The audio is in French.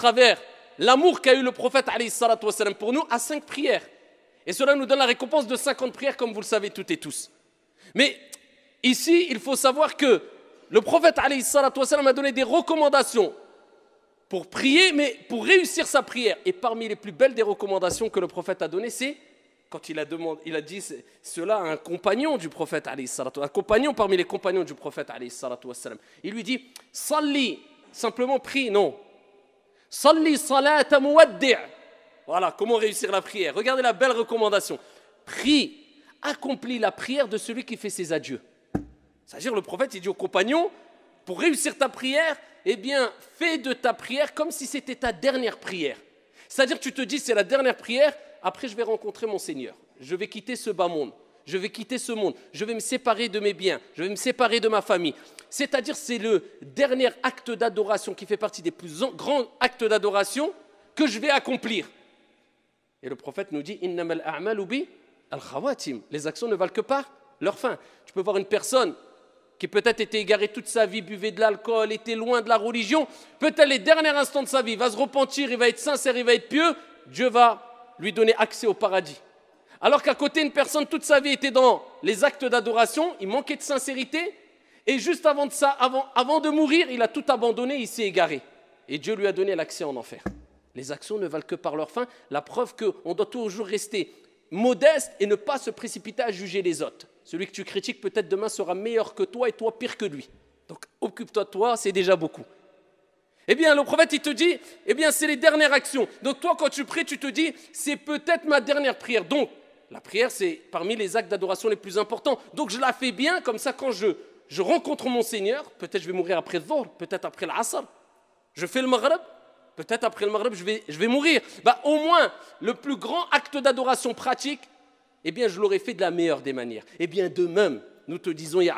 travers l'amour qu'a eu le prophète alayhi salatu wassalam pour nous à 5 prières. Et cela nous donne la récompense de 50 prières, comme vous le savez toutes et tous. Mais ici, il faut savoir que le prophète alayhi salatu wassalam a donné des recommandations pour prier, mais pour réussir sa prière. Et parmi les plus belles des recommandations que le prophète a données, c'est quand il a dit cela à un compagnon du prophète alayhi salatu wassalam, un compagnon parmi les compagnons du prophète alayhi salatu wassalam. Il lui dit « Salli », simplement prie, non. « Salli salata muwaddi'». Voilà, comment réussir la prière. Regardez la belle recommandation. Prie, accomplis la prière de celui qui fait ses adieux. C'est-à-dire, le prophète, il dit au compagnon, pour réussir ta prière, eh bien, fais de ta prière comme si c'était ta dernière prière. C'est-à-dire, tu te dis, c'est la dernière prière, après je vais rencontrer mon Seigneur. Je vais quitter ce bas monde. Je vais quitter ce monde. Je vais me séparer de mes biens. Je vais me séparer de ma famille. C'est-à-dire, c'est le dernier acte d'adoration qui fait partie des plus grands actes d'adoration que je vais accomplir. Et le prophète nous dit, innamal a'malu bi al-khawatim. Les actions ne valent que par leur fin. Tu peux voir une personne qui peut-être était égarée toute sa vie, buvait de l'alcool, était loin de la religion, peut-être les derniers instants de sa vie, va se repentir, il va être sincère, il va être pieux, Dieu va lui donner accès au paradis. Alors qu'à côté, une personne, toute sa vie était dans les actes d'adoration, il manquait de sincérité, et juste avant de mourir, il a tout abandonné, il s'est égaré. Et Dieu lui a donné l'accès en enfer. Les actions ne valent que par leur fin, la preuve qu'on doit toujours rester modeste et ne pas se précipiter à juger les autres. Celui que tu critiques peut-être demain sera meilleur que toi et toi pire que lui. Donc occupe-toi de toi, c'est déjà beaucoup. Eh bien le prophète il te dit, eh bien c'est les dernières actions. Donc toi quand tu pries tu te dis, c'est peut-être ma dernière prière. Donc la prière c'est parmi les actes d'adoration les plus importants. Donc je la fais bien, comme ça quand je rencontre mon Seigneur, peut-être je vais mourir après le Dhuhr, peut-être après l'Asr. Je fais le Maghrib, peut-être après le Maghrib je vais mourir. Bah, au moins le plus grand acte d'adoration pratique, eh bien je l'aurais fait de la meilleure des manières. Eh bien de même, nous te disons, ya